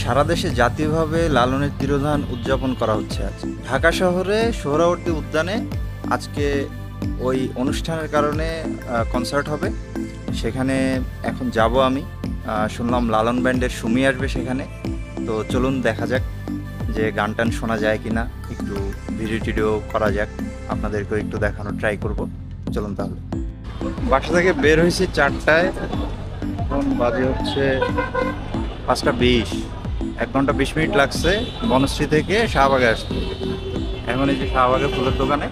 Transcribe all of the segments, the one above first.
সারা দেশে জাতীয়ভাবে লালনের তিরোধান উদযাপন করা হচ্ছে আজ। ঢাকা শহরে সোহরাওয়ার্দী উদ্যানে আজকে ওই অনুষ্ঠানের কারণে কনসার্ট হবে, সেখানে এখন যাব আমি। শুনলাম লালন ব্যান্ডের সুমি আসবে সেখানে, তো চলুন দেখা যাক যে গান টান শোনা যায় কিনা, একটু ভিডিও টিডিও করা যাক, আপনাদেরকেও একটু দেখানোর ট্রাই করব। চলুন তাহলে। বাসা থেকে বের হয়েছি 4টায়, এখন বাজে হচ্ছে 5টা 20। 1 ঘন্টা 20 মিনিট লাগছে বনশ্রী থেকে শাহবাগে আসতে। এখন এই যে শাহবাগে ফুলের দোকানে,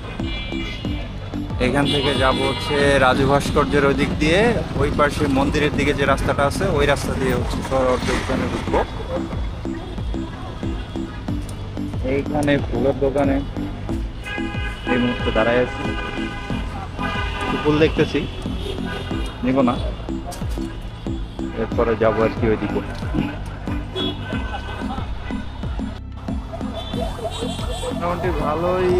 এখান থেকে যাব হচ্ছে রাজু ভাস্কর্যের ওই দিক দিয়ে, ওই পাশে মন্দিরের দিকে যে রাস্তাটা আছে ওই রাস্তা দিয়ে হচ্ছে সোহরাওয়ার্দী উদ্যানে ঢুকবো। এইখানে ফুলের দোকানে এই মুহূর্তে দাঁড়ায় আছি, ফুল দেখতেছি, নিব না, এরপরে যাবো আর কি ওইদিকে। মোটামুটি ভালোই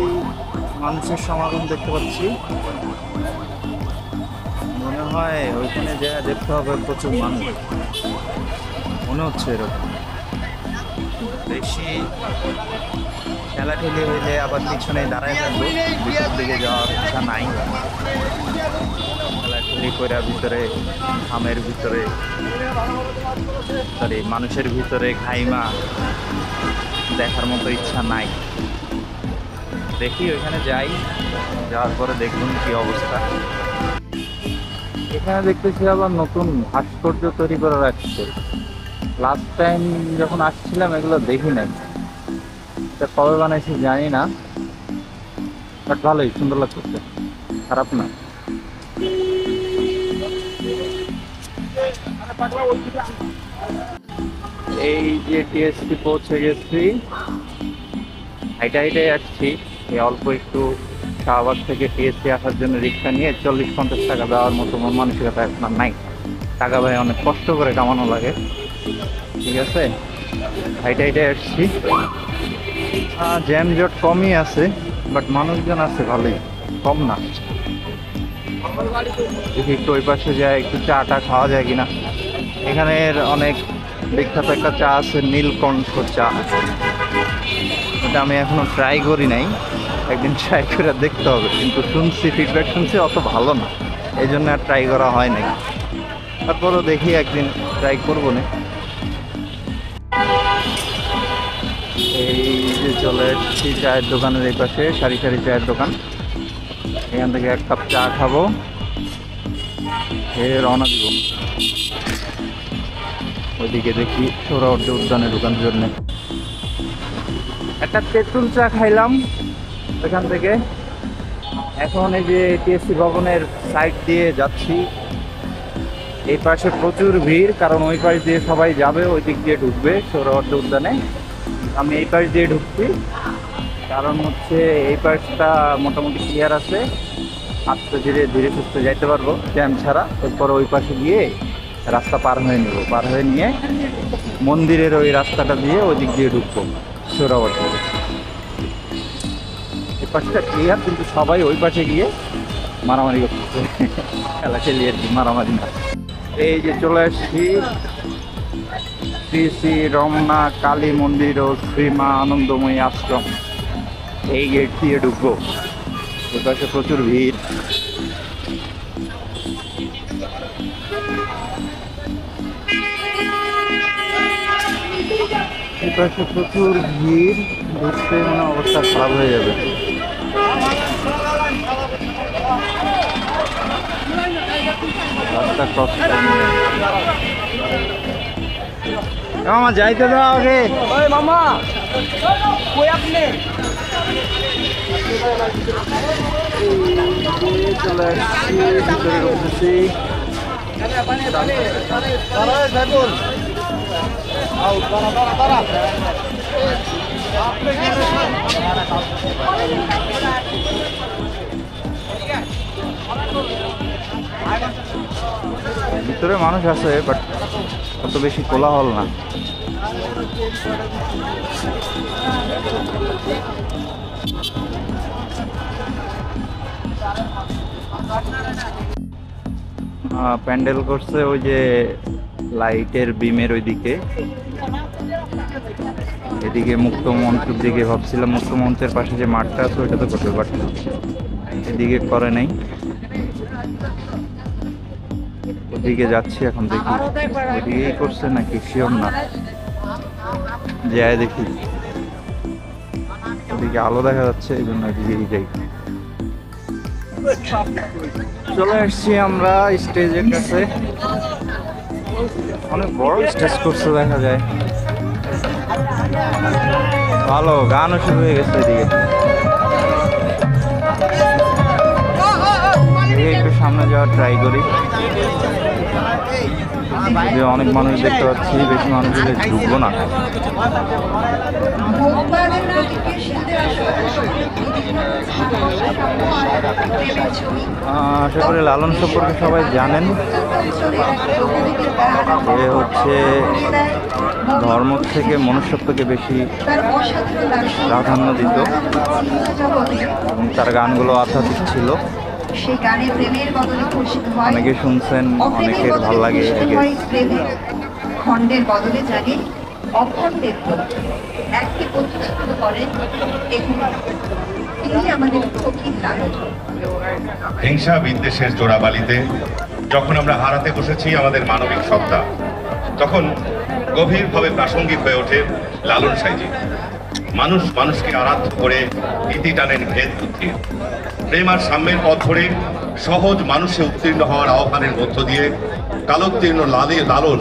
মানুষের সমাগম দেখতে পাচ্ছি, মনে হয় ওইখানে যা দেখতে হবে প্রচুর মানুষ, মনে হচ্ছে এরকম। বেশি ঠেলাঠেলি হইলে আবার পিছনে দাঁড়ায় থাকবো, ভিতর দিকে যাওয়ার ইচ্ছা নাই। ঠেলাঠেলি করে ভিতরে, খামের ভিতরে, সরি মানুষের ভিতরে ঘাইমা দেখার মতো ইচ্ছা নাই। দেখি ওইখানে যাই, যাওয়ার পরে দেখুন কি অবস্থা। এখানে দেখতেছি আবার নতুন ভাস্কর্য তৈরি করে রাখছে। লাস্ট টাইম যখন আসছিলাম এগুলো দেখি নাই, কবে বানাইছি জানি না, বাট ভালোই সুন্দর লাগছে, খারাপ না। এই যে টিএসসি পৌঁছে গেছি, হাইটে হাইটে আসছি। অল্প একটু শাহবাগ থেকে টিএসসি আসার জন্য রিক্সা নিয়ে 40-50 টাকা দেওয়ার মতো মন মানসিকতা এখন আর নাই। টাকা ভাই অনেক কষ্ট করে কামানো লাগে, ঠিক আছে। হাইটে হাইটে আসছি, জ্যাম জট কমই আছে, বাট মানুষজন আছে ভালোই, কম না। দেখি একটু ওই পাশে যায়, একটু চা টা খাওয়া যায় কিনা। এখানের অনেক বিখ্যাত একটা চা আছে, নীলকণ্ঠ চা, ওটা আমি এখনো ট্রাই করি নাই, একদিন ট্রাই করে দেখতে হবে। কিন্তু শুনছি, ফিডব্যাক শুনছি অত ভালো না, এই জন্য আর ট্রাই করা হয় নাই। তারপরও দেখি একদিন ট্রাই করবো না। এই যে চলে এসেছি চায়ের দোকানের এই পাশে, সারি সারি চায়ের দোকান। এখান থেকে 1 কাপ চা খাবো, রওনা দিব ওইদিকে। দেখি সোহরাওয়ার্দী উদ্যানে ঢোকার জন্য একটা তেঁতুল চা খাইলাম এখান থেকে। এখন এই যে টিএসসি ভবনের সাইড দিয়ে যাচ্ছি, এই পাশে প্রচুর ভিড়, কারণ ওই পাশ দিয়ে সবাই যাবে, ওই দিক দিয়ে ঢুকবে সোহরাওয়ার্দী উদ্যানে। আমি এই পাশ দিয়ে ঢুকছি, কারণ হচ্ছে এই পাশটা মোটামুটি ক্লিয়ার আছে, আস্তে ধীরে ধীরে সুস্থ যাইতে পারবো জ্যাম ছাড়া। এরপর ওই পাশে গিয়ে রাস্তা পার হয়ে নেব, পার হয়ে নিয়ে মন্দিরের ওই রাস্তাটা দিয়ে ওই দিক দিয়ে ঢুকবো সোহরাওয়ার্দী। এই পাশটা ক্লিয়ার, কিন্তু সবাই ওই পাশে গিয়ে মারামারি করতেছে, খেলা খেলি আর কি, মারামারি না। এই যে চলে আসছি শ্রী শ্রী রমনা কালী মন্দির ও শ্রীমা আনন্দময়ী আশ্রম, এই গেট দিয়ে ঢুকবো। ওই পাশে প্রচুর ভিড়, এই পাশে প্রচুর ভিড়, ঢুকতে মানে অবস্থা খারাপ হয়ে যাবে। রাস্তা ক্রস করে মামা যাইতে দাও আগে। মামা কই আপনি? চলে আসছি, ভিতরে ঢুকতেছি। ভিতরে মানুষ আছে, বাট অত বেশি কোলাহল না। প্যান্ডেল করছে ওই যে লাইটের বিমের ওইদিকে, এদিকে মুক্ত মঞ্চের দিকে ভাবছিলাম মুক্ত মঞ্চের পাশে যে মাঠটা আছে ওইটা তো করবে, বাট এদিকে করে নাই। ওদিকে যাচ্ছি এখন, দেখি ওদিকেই করছে নাকি শিওর না, যাই দেখি। ওদিকে আলো দেখা যাচ্ছে, এই জন্য ওদিকেই যাই। চলে আসছি আমরা স্টেজের কাছে, অনেক বড় স্টেজ করছে দেখা যায়, ভালো গানও শুরু হয়ে গেছে। এদিকে একটু সামনে যাওয়ার ট্রাই করি, যদিও অনেক মানুষ দেখতে পাচ্ছি, বেশি মানুষ হলে ঢুকবো না। আশা করি লালন সম্পর্কে সবাই জানেন, এ হচ্ছে ধর্ম থেকে মনুষ্যত্বকে বেশি প্রাধান্য দিত এবং তার গানগুলো আধ্যাত্মিক ছিল। অনেকে শুনছেন, অনেকের ভাল লাগে। খণ্ডের বদলে জাগে অখণ্ডের একটি প্রতিষ্ঠিত করেন আমাদের হিংসা বিদ্বেষের জোড়াবালিতে যখন আমরা হারাতে বসেছি আমাদের মানবিক সত্তা, তখন গভীরভাবে প্রাসঙ্গিক হয়ে ওঠে লালন সাইজি। মানুষ মানুষকে আরাধ্য করে ইতি টানেন ভেদ বুদ্ধির, প্রেম আর সাম্যের পথ ধরে সহজ মানুষে উত্তীর্ণ হওয়ার আহ্বানের মধ্য দিয়ে কালোত্তীর্ণ লালন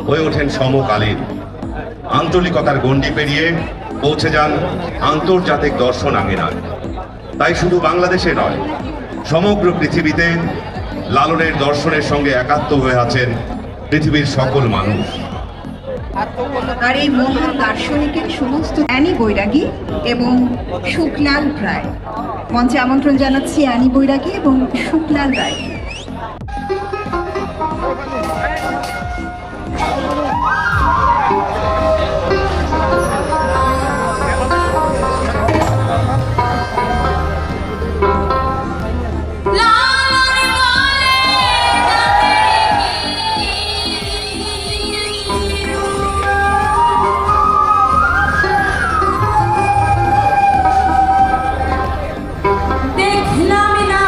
হয়ে ওঠেন সমকালীন। আঞ্চলিকতার গণ্ডি পেরিয়ে পৌঁছে যান আন্তর্জাতিক দর্শন আঙিনায়। তাই শুধু বাংলাদেশে নয়, সমগ্র পৃথিবীতে লালনের দর্শনের সঙ্গে একাত্ম হয়ে আছেন পৃথিবীর সকল মানুষ। আর এই মহান দার্শনিকের সমস্ত অ্যানি বৈরাগী এবং শুক্লাল রায়, মঞ্চে আমন্ত্রণ জানাচ্ছি অ্যানি বৈরাগী এবং শুক্লাল রায়। দেখলাম না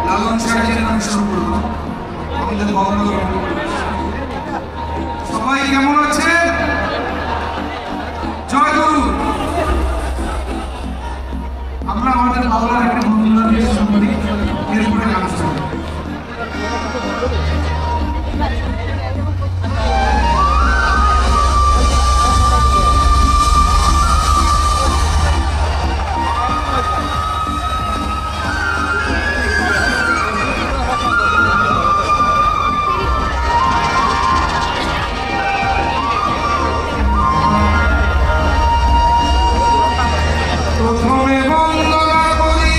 লালন সাহেবের নাম শুরু করবো আমাদের ভবনগর। সবাই কেমন আছেন? জয় গুরু। আমরা আমাদের বাংলার একটা ভবন দিয়ে শুরু করি, এরপরে গান শুরু করি। প্রথমে বন্দনা করি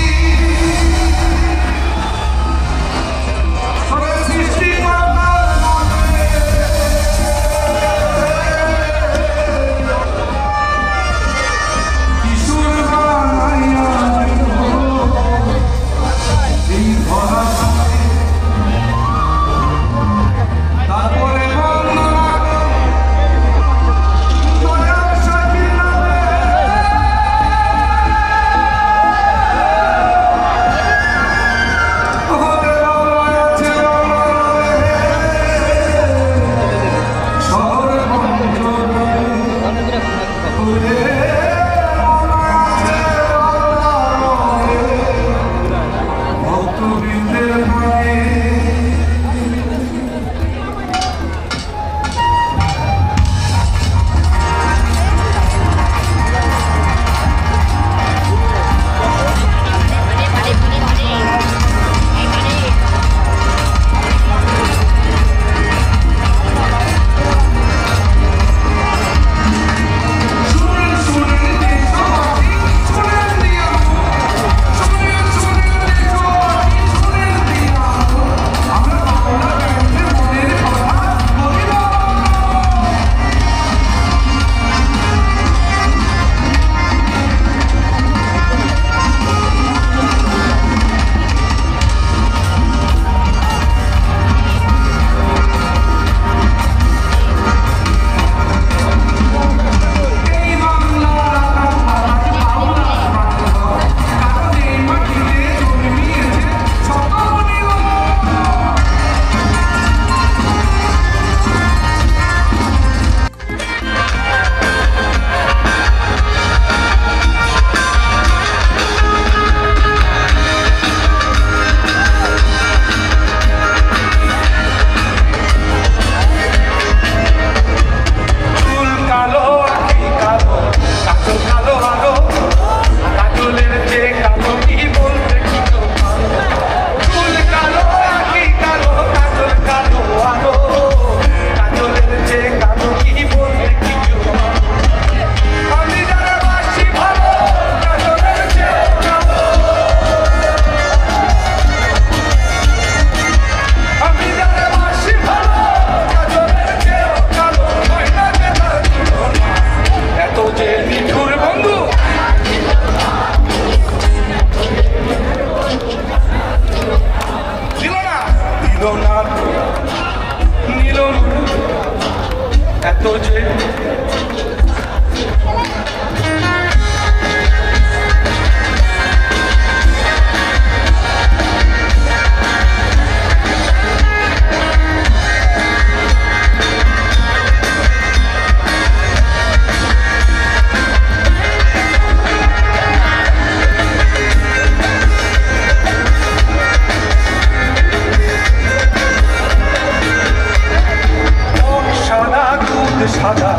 সাদা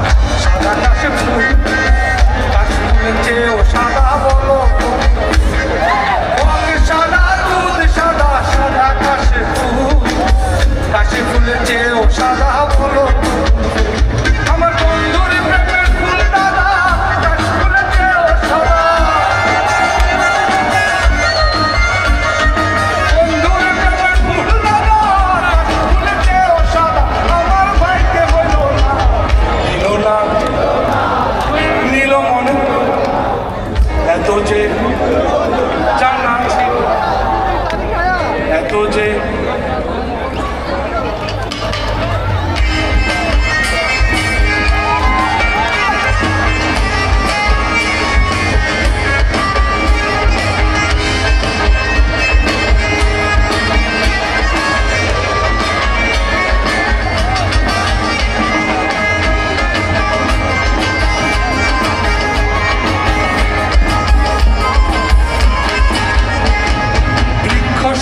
সাদা কাশে ফুল কাশে ফুলের চেয়েও সাদা বলো রং সাদা দুধ সাদা সাদা কাশে ফুলের চেয়েও সাদা বলো আমার বন্ধুর প্রেমের ফুল দাদা কাশে ফুলের চেয়েও সাদা বন্ধুর প্রেমের ফুল দাদা কাশে ফুলের চেয়েও সাদা আমার ভাইকে বলো না নীল মনে এত যে জানা ছিল এত যে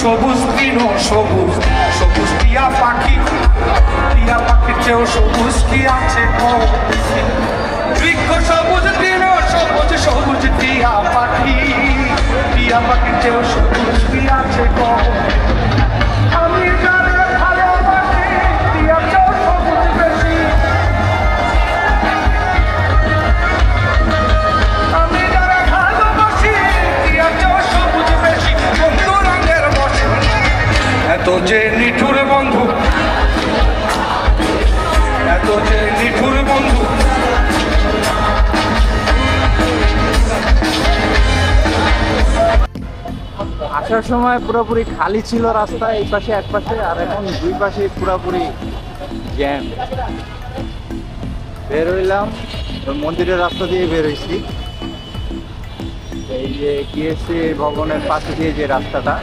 সবুজ তৃণ সবুজ সবুজ টিয়া পাখির চেয়েও সবুজ কি আছে বৃক্ষ সবুজ তৃণ সবুজ সবুজ টিয়া পাখির চেয়েও সবুজ কি আছে আমি যারে ভালোবাসি টিয়া চেয়েও সবুজ বেশি আমি যারে ভালোবাসি টিয়া চেয়েও সবুজ বেশি বন্ধু রঙের বসে এত যে নিঠুর বন্ধু এত যে নিঠুর বন্ধু আসার সময় পুরোপুরি খালি ছিল রাস্তা, এই পাশে এক পাশে, আর এখন দুই পাশে পুরোপুরি জ্যাম। বের হইলাম মন্দিরের রাস্তা দিয়ে বের হয়েছি, এই যে গিয়েছে ভবনের পাশে দিয়ে যে রাস্তাটা,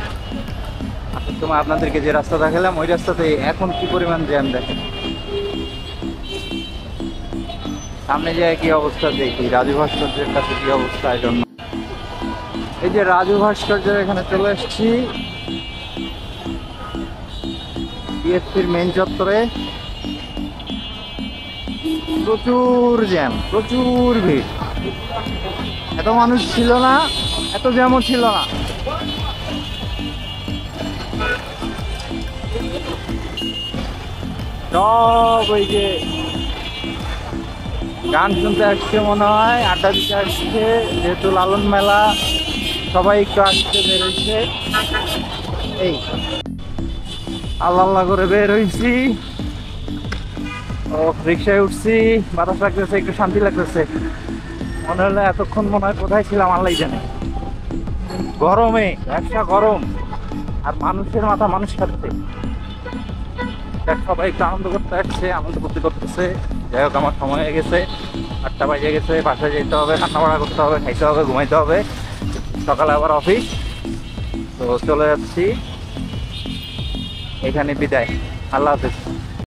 আসার সময় আপনাদেরকে যে রাস্তা দেখালাম ওই রাস্তাতে এখন কি পরিমাণ জ্যাম দেখেন। সামনে যায় কি অবস্থা দেখি, রাজু ভাস্কর্যের কাছে কি অবস্থা। এই জন্য এই যে রাজু ভাস্কর্যের এখানে চলে এসেছি, বিএসপির মেইন চত্বরে। প্রচুর জ্যাম, প্রচুর ভিড়, এত মানুষ ছিল না, এত জ্যামও ছিল না। সব ওই যে গান শুনতে আসছে মনে হয়, আড্ডা দিতে আসছে, যেহেতু লালন মেলা সবাই একটু আসতে বেরোইছে। এই আল্লাহ আল্লাহ করে বের হয়েছি, ও রিক্সায় উঠছি, বাতাস লাগতেছে, একটু শান্তি লাগতেছে। মনে হলো এতক্ষণ মনে হয় কোথায় ছিলাম আল্লাহ জানে। গরমে ব্যবসা গরম, আর মানুষের মাথা মানুষ খাচ্ছে। সবাই একটু আনন্দ করতে আসছে, আনন্দ করতে করতেছে। যাই হোক আমার সময় হয়ে গেছে, 8টা বাজে গেছে, বাসায় যেতে হবে, রান্না বাড়া করতে হবে, খাইতে হবে, ঘুমাইতে হবে, সকালে আবার অফিস। তো চলে যাচ্ছি, এখানে বিদায়, আল্লাহ হাফেজ।